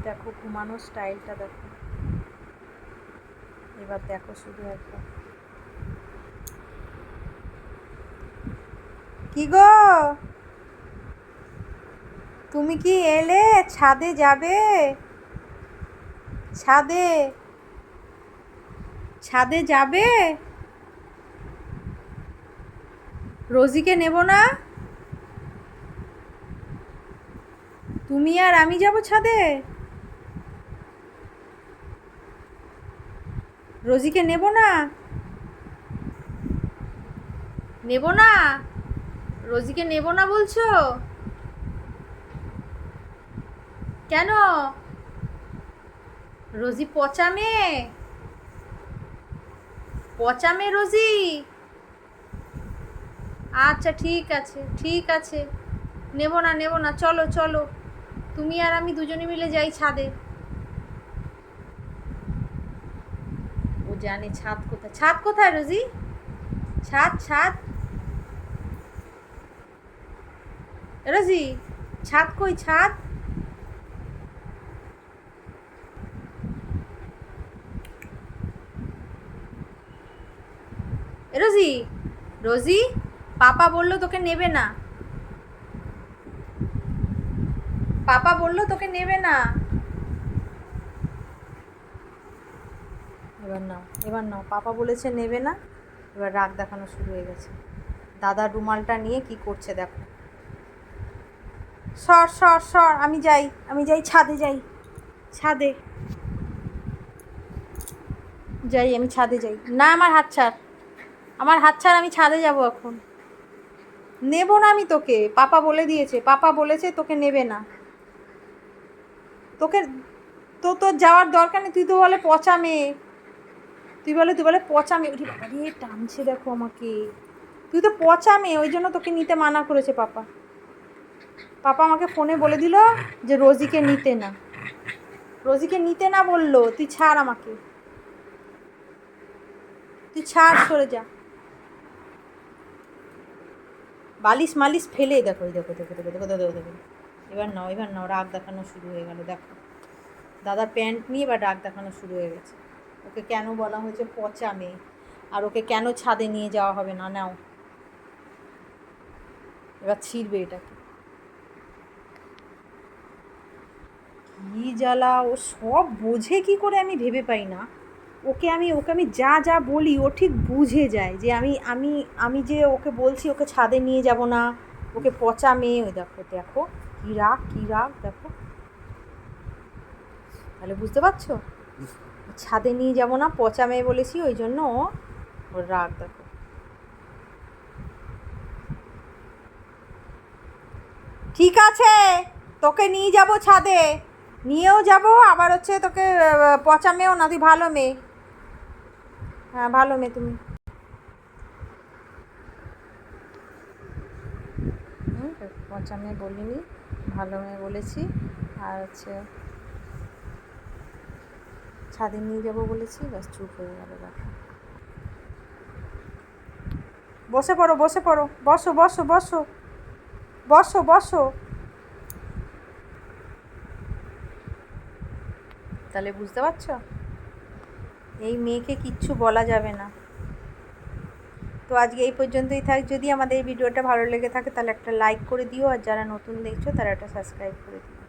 দেখো ঘুমানোর স্টাইলটা দেখো, এবার দেখো শুধু একবার। কি গো, তুমি কি এলে? ছাদে যাবে? ছাদে ছাদে যাবে? রোজিকে নেব না? তুমি আর আমি যাব ছাদে? রোজিকে নেব না? নেব না? রোজিকে নেব না বলছো কেন? রোজি পচা মেয়ে, পচা মেয়ে রোজি। আচ্ছা ঠিক আছে, ঠিক আছে, নেব না, নেব না, চলো চলো, তুমি আর আমি দুজনে মিলে যাই ছাদে। ও জানে ছাদ কোথায়। ছাদ কোথায় রোজি? ছাদ, ছাদ রোজি, ছাদ কই? ছাদ রোজি, রোজি, পাপা বললো তোকে নেবে না, পাপা বললো তোকে নেবে না। এবার নাও, এবার নাও, পাপা বলেছে নেবে না। এবার রাগ দেখানো শুরু হয়ে গেছে। দাদার রুমালটা নিয়ে কি করছে দেখো। সর সর সর, আমি যাই, আমি যাই ছাদে, যাই ছাদে, যাই আমি ছাদে যাই। না, আমার হাত ছাড়, আমার হাত ছাড়, আমি ছাদে যাব এখন। নেব না আমি তোকে, পাপা বলে দিয়েছে, পাপা বলেছে তোকে নেবে না। তোকে তো তোর যাওয়ার দরকার নেই, তুই তো বলে পচা মেয়ে, তুই বলে পচা মেয়ে। ওরে বাবা রে, টানছে দেখো আমাকে। তুই তো পচা মেয়ে, ওই জন্য তোকে নিতে মানা করেছে পাপা। পাপা আমাকে ফোনে বলে দিল যে রোজিকে নিতে না, রোজিকে নিতে না বললো। তুই ছাড় আমাকে, তুই ছাড়, সরে যা। বালিশ মালিশ ফেলে দেখো, দেখো দেখো দেখো দেখো দেখো দেখো। এবার নাও, এবার নাও, রাগ দেখানো শুরু হয়ে গেল দেখো। দাদার প্যান্ট নিয়ে এবার রাগ দেখানো শুরু হয়ে গেছে। ওকে কেন বলা হয়েছে পচা মেয়ে, আর ওকে কেন ছাদে নিয়ে যাওয়া হবে না। নাও, এবার ছিঁড়বে এটাকে। কী জ্বালা, ও সব বোঝে কি করে আমি ভেবে পাই না। ওকে আমি যা যা বলি ও ঠিক বুঝে যায় যে আমি আমি আমি যে ওকে বলছি ওকে ছাদে নিয়ে যাব না, ওকে পচা মেয়ে। ওই দেখো দেখো, কী রাগ, কী রাগ দেখো। তাহলে বুঝতে পারছো, ছাদে নিয়ে যাব না, পচা মেয়ে বলেছি, ওই জন্য ওর রাগ দেখো। ঠিক আছে, তোকে নিয়ে যাব ছাদে, নিয়েও যাব, আবার হচ্ছে তোকে পচা মেয়েও না, তুই ভালো মেয়ে। হ্যাঁ ভালো মেয়ে তুমি। পচা মেয়ে বলিনি, ভালো মেয়ে বলেছি। আর হচ্ছে ছাদে নিয়ে যাবো বলেছি, ব্যাস চুপ হয়ে গেল দেখো। বসে পড়ো, বসে পড়ো, বসো বসো বসো, বসো বসো। তাহলে বুঝতে পারছো, এই মেয়েকে কিচ্ছু বলা যাবে না। তো আজকে এই পর্যন্তই থাক। যদি আমাদের এই ভিডিওটা ভালো লেগে থাকে তাহলে একটা লাইক করে দিও, আর যারা নতুন দেখছো তারা একটা সাবস্ক্রাইব করে দিও।